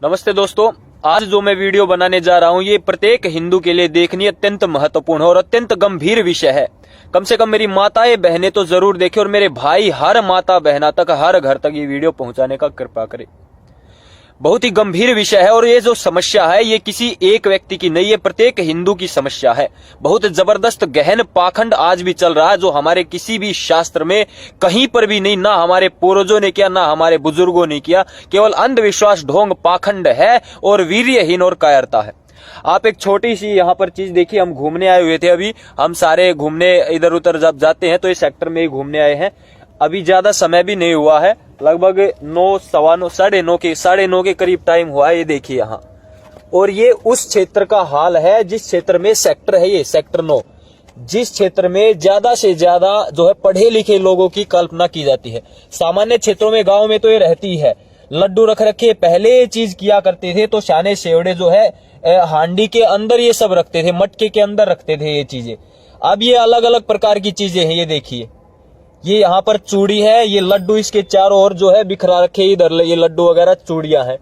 नमस्ते दोस्तों, आज जो मैं वीडियो बनाने जा रहा हूं ये प्रत्येक हिंदू के लिए देखनी अत्यंत महत्वपूर्ण और अत्यंत गंभीर विषय है। कम से कम मेरी माताएं बहनें तो जरूर देखें और मेरे भाई हर माता बहना तक हर घर तक ये वीडियो पहुंचाने का कृपा करें। बहुत ही गंभीर विषय है और ये जो समस्या है ये किसी एक व्यक्ति की नहीं है, प्रत्येक हिंदू की समस्या है। बहुत जबरदस्त गहन पाखंड आज भी चल रहा है जो हमारे किसी भी शास्त्र में कहीं पर भी नहीं, ना हमारे पूर्वजों ने किया ना हमारे बुजुर्गों ने किया। केवल अंधविश्वास, ढोंग, पाखंड है और वीर्यहीन और कायरता है। आप एक छोटी सी यहाँ पर चीज देखिए, हम घूमने आए हुए थे। अभी हम सारे घूमने इधर उधर जब जाते हैं तो इस सेक्टर में ही घूमने आए हैं। अभी ज्यादा समय भी नहीं हुआ है, लगभग 9, सवा 9, साढ़े नौ के करीब टाइम हुआ है। ये देखिए यहाँ, और ये उस क्षेत्र का हाल है जिस क्षेत्र में सेक्टर है, ये सेक्टर 9, जिस क्षेत्र में ज्यादा से ज्यादा जो है पढ़े लिखे लोगों की कल्पना की जाती है। सामान्य क्षेत्रों में, गांव में तो ये रहती है। लड्डू रख रखे, पहले ये चीज किया करते थे तो शाने शेवड़े जो है हांडी के अंदर ये सब रखते थे, मटके के अंदर रखते थे ये चीजें। अब ये अलग अलग प्रकार की चीजें हैं। ये देखिए, ये यहाँ पर चूड़ी है, ये लड्डू इसके चारों ओर जो है बिखरा रखे, इधर ये लड्डू वगैरह चूड़ियां हैं।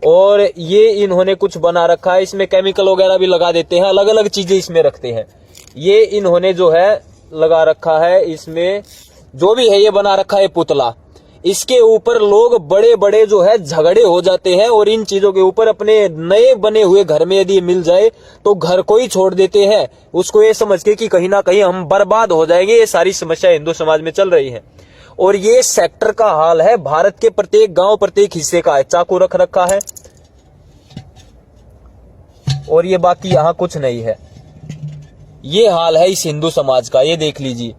और ये इन्होंने कुछ बना रखा है, इसमें केमिकल वगैरह भी लगा देते हैं, अलग अलग चीजें इसमें रखते हैं। ये इन्होंने जो है लगा रखा है, इसमें जो भी है ये बना रखा है पुतला। इसके ऊपर लोग बड़े बड़े जो है झगड़े हो जाते हैं और इन चीजों के ऊपर अपने नए बने हुए घर में यदि मिल जाए तो घर को ही छोड़ देते हैं, उसको ये समझ के कि कहीं ना कहीं हम बर्बाद हो जाएंगे। ये सारी समस्या हिंदू समाज में चल रही है और ये सेक्टर का हाल है। भारत के प्रत्येक गांव, प्रत्येक हिस्से का है। चाकू रख रखा है और ये बाकी यहां कुछ नहीं है। ये हाल है इस हिंदू समाज का, ये देख लीजिए।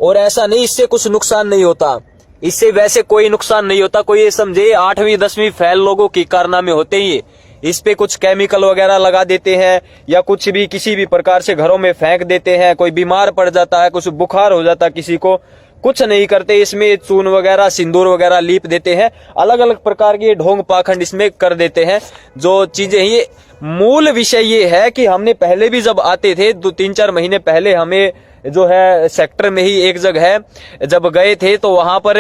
और ऐसा नहीं इससे कुछ नुकसान नहीं होता, इससे वैसे कोई नुकसान नहीं होता। कोई ये समझे 8वीं 10वीं फेल लोगों की कारनामे होते ही इस पे कुछ केमिकल वगैरह लगा देते हैं या कुछ भी किसी भी प्रकार से घरों में फेंक देते हैं। कोई बीमार पड़ जाता है, कुछ बुखार हो जाता है किसी को, कुछ नहीं करते, इसमें चून वगैरह सिंदूर वगैरह लीप देते हैं। अलग अलग प्रकार के ढोंग पाखंड इसमें कर देते हैं। जो चीजें ये मूल विषय ये है कि हमने पहले भी जब आते थे 2-3-4 महीने पहले हमें जो है सेक्टर में ही एक जगह है, जब गए थे तो वहां पर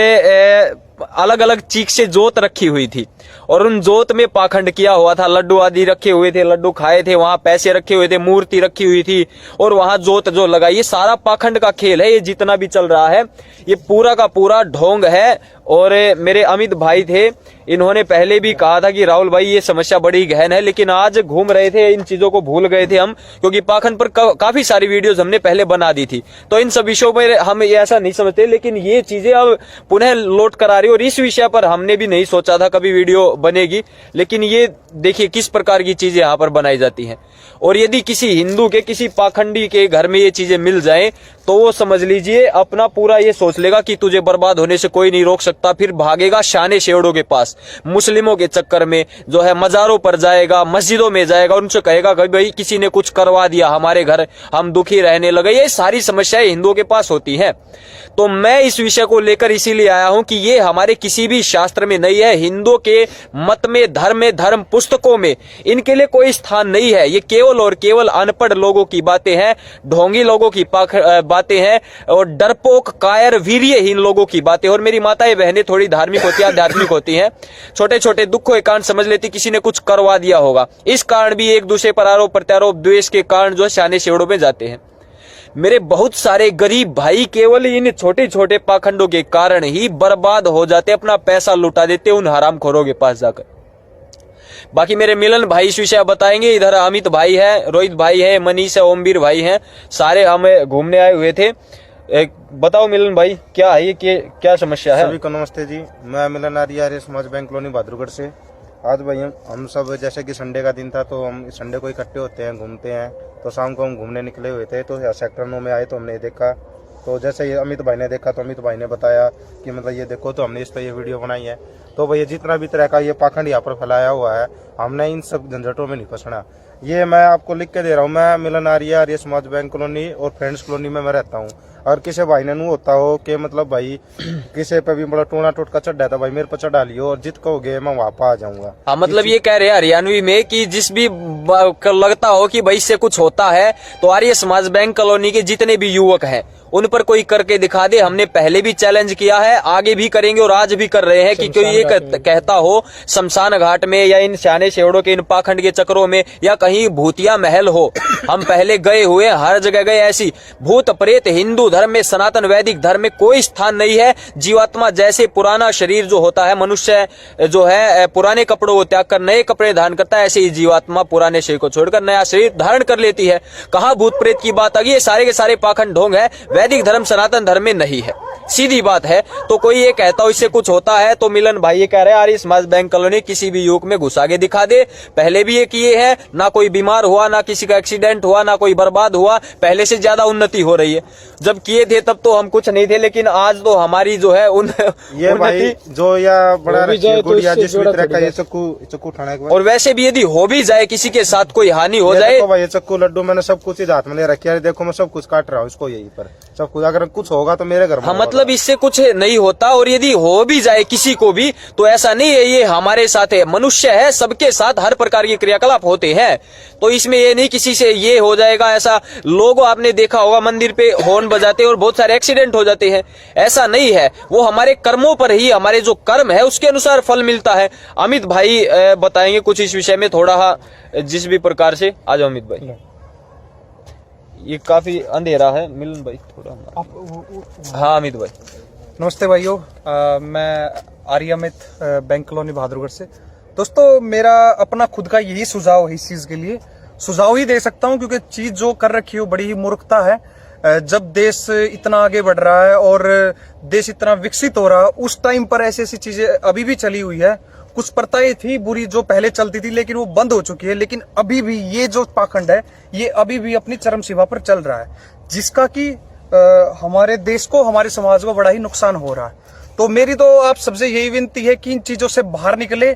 अलग अलग चीख से जोत रखी हुई थी और उन जोत में पाखंड किया हुआ था। लड्डू आदि रखे हुए थे, लड्डू खाए थे, वहां पैसे रखे हुए थे, मूर्ति रखी हुई थी और वहां जोत जो लगाई। ये सारा पाखंड का खेल है। ये जितना भी चल रहा है ये पूरा का पूरा ढोंग है। और मेरे अमित भाई थे, इन्होंने पहले भी कहा था कि राहुल भाई ये समस्या बड़ी गहन है, लेकिन आज घूम रहे थे, इन चीजों को भूल गए थे हम, क्योंकि पाखंड पर काफी सारी वीडियोस हमने पहले बना दी थी। तो इन सब विषयों पर हम ऐसा नहीं समझते, लेकिन ये चीजें अब पुनः लौट कर आ रही। और इस विषय पर हमने भी नहीं सोचा था कभी वीडियो बनेगी, लेकिन ये देखिए किस प्रकार की चीजें यहाँ पर बनाई जाती हैं। और यदि किसी हिंदू के, किसी पाखंडी के घर में ये चीजें मिल जाएं तो वो समझ लीजिए अपना पूरा ये सोच लेगा कि तुझे बर्बाद होने से कोई नहीं रोक सकता। फिर भागेगा शाने शेवड़ों के पास, मुस्लिमों के चक्कर में जो है मजारों पर जाएगा, मस्जिदों में जाएगा, उनसे कहेगा कि भाई किसी ने कुछ करवा दिया हमारे घर, हम दुखी रहने लगे। ये सारी समस्याएं हिंदुओं के पास होती हैं। तो मैं इस विषय को लेकर इसीलिए आया हूं कि ये हमारे किसी भी शास्त्र में नहीं है, हिंदुओं के मत में, धर्म पुस्तकों में इनके लिए कोई स्थान नहीं है। ये केवल और केवल अनपढ़ लोगों की बातें हैं, ढोंगी लोगों की बातें हैं और डरपोक, कायर, वीर्यहीन लोगों की बातें। और मेरी माताएं बहनें थोड़ी धार्मिक होती है, आध्यात्मिक होती हैं, छोटे छोटे दुखों के कारण समझ लेती किसी ने कुछ करवा दिया होगा। इस कारण भी एक दूसरे पर आरोप प्रत्यारोप, द्वेष के कारण जो है शाने शेवड़ों में जाते हैं। मेरे बहुत सारे गरीब भाई केवल इन छोटे छोटे पाखंडों के कारण ही बर्बाद हो जाते, अपना पैसा लुटा देते उन हरामखोरों के पास जाकर। बाकी मेरे मिलन भाई इस विषय बताएंगे। इधर अमित भाई है, रोहित भाई है, मनीष है, ओमवीर भाई हैं, सारे हम घूमने आए हुए थे। बताओ मिलन भाई, क्या है ये, क्या समस्या है? सभी को नमस्ते जी, मैं मिलन आर्य समाज बैंक कॉलोनी बहादुरगढ़ से। आज भाई हम सब जैसे कि संडे का दिन था तो हम संडे को इकट्ठे होते हैं, घूमते हैं। तो शाम को हम घूमने निकले हुए थे तो सेक्टर 9 में आए तो हमने देखा। तो जैसे ये अमित भाई ने देखा तो अमित भाई ने बताया कि मतलब ये देखो, तो हमने इस पर ये वीडियो बनाई है। तो भैया जितना भी तरह का ये पाखंड यहाँ पर फैलाया हुआ है, हमने इन सब झंझटों में नहीं फंसना। ये मैं आपको लिख के दे रहा हूँ। मैं मिलन आर्य समाज बैंक कॉलोनी और फ्रेंड्स कॉलोनी में मैं रहता हूँ। और किसी भाई ने नू होता हो कि मतलब भाई किसी पे भी बड़ा टोना टोटका चढ़ा था, भाई मेरे पर चढ़ा लियो और जित कहोगे मैं वहां पर आ जाऊंगा। हाँ, मतलब ये कह रहे हैं हरियाणवी में कि जिस भी लगता हो कि भाई इससे कुछ होता है तो आर्य समाज बैंक कॉलोनी के जितने भी युवक हैं उन पर कोई करके दिखा दे। हमने पहले भी चैलेंज किया है, आगे भी करेंगे और आज भी कर रहे हैं कि कोई ये कहता हो शमशान घाट में या इन सियाने शेवड़ों के इन पाखंड के चक्रों में या कहीं भूतिया महल हो, हम पहले गए हुए, हर जगह गए। ऐसी भूत प्रेत हिंदू धर्म में, सनातन वैदिक धर्म में कोई स्थान नहीं है। जीवात्मा जैसे पुराना शरीर जो होता है, मनुष्य जो है पुराने कपड़ों को त्याग कर नए कपड़े धारण करता है, ऐसे ही जीवात्मा पुराने शरीर को छोड़कर नया शरीर धारण कर लेती है। कहां भूत प्रेत की बात आ गई? ये सारे के सारे पाखंड ढोंग है, वैदिक धर्म सनातन धर्म में नहीं है, सीधी बात है। तो कोई ये कहता हो इससे कुछ होता है, तो मिलन भाई ये कह रहे हैं आर्य समाज बैंक कॉलोनी किसी भी युग में घुसा के दिखा दे। पहले भी ये किए हैं, ना कोई बीमार हुआ, ना किसी का एक्सीडेंट हुआ, ना कोई बर्बाद हुआ, पहले से ज्यादा उन्नति हो रही है। जब किए थे तब तो हम कुछ नहीं थे, लेकिन आज तो हमारी जो है ये भाई जो या बड़ा गुड़िया जिस तरह का ये चक्कू उठाने के बाद, और वैसे भी यदि हो भी जाए किसी के साथ कोई हानि हो जाए, देखो भाई ये चक्कू लड्डू मैंने सब कुछ हाथ में ले रखा है, देखो मैं सब कुछ काट रहा हूँ इसको, यही पर सब कुछ अगर कुछ होगा तो मेरे घर में। हाँ, मतलब इससे कुछ नहीं होता, और यदि हो भी जाए किसी को भी तो ऐसा नहीं है ये हमारे साथ है, मनुष्य है, सबके साथ हर प्रकार के क्रियाकलाप होते हैं। तो इसमें ये नहीं किसी से ये हो जाएगा ऐसा। लोग आपने देखा होगा मंदिर पे हॉर्न बजाते और बहुत सारे एक्सीडेंट हो जाते हैं, ऐसा नहीं है। वो हमारे कर्मों पर ही, हमारे जो कर्म है उसके अनुसार फल मिलता है। अमित भाई बताएंगे कुछ इस विषय में थोड़ा, जिस भी प्रकार से। आ जाओ अमित भाई, ये काफी अंधेरा है, मिलन भाई थोड़ा। हाँ अमित भाई नमस्ते भाइयों, मैं आर्य अमित बैंक कॉलोनी बहादुरगढ़ से। दोस्तों मेरा अपना खुद का यही सुझाव है, इस चीज के लिए सुझाव ही दे सकता हूं क्योंकि चीज जो कर रखी है बड़ी ही मूर्खता है। जब देश इतना आगे बढ़ रहा है और देश इतना विकसित हो रहा है, उस टाइम पर ऐसी ऐसी चीजें अभी भी चली हुई है। कुछ प्रथाएं थी बुरी जो पहले चलती थी लेकिन वो बंद हो चुकी है, लेकिन अभी भी ये जो पाखंड है ये अभी भी अपनी चरम सीमा पर चल रहा है, जिसका कि हमारे देश को, हमारे समाज को बड़ा ही नुकसान हो रहा है। तो मेरी तो आप सबसे यही विनती है कि इन चीजों से बाहर निकले।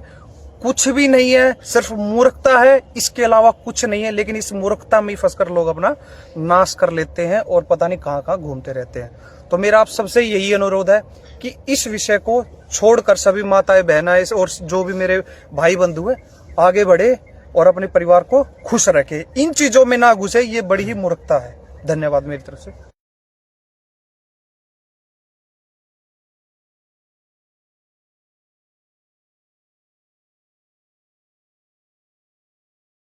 कुछ भी नहीं है, सिर्फ मूर्खता है, इसके अलावा कुछ नहीं है। लेकिन इस मूर्खता में फंसकर लोग अपना नाश कर लेते हैं और पता नहीं कहां कहां घूमते रहते हैं। तो मेरा आप सबसे यही अनुरोध है कि इस विषय को छोड़कर सभी माताएं, बहनाएं और जो भी मेरे भाई बंधु है आगे बढ़े और अपने परिवार को खुश रखे, इन चीजों में ना घुसे। ये बड़ी ही मूर्खता है। धन्यवाद मेरी तरफ से।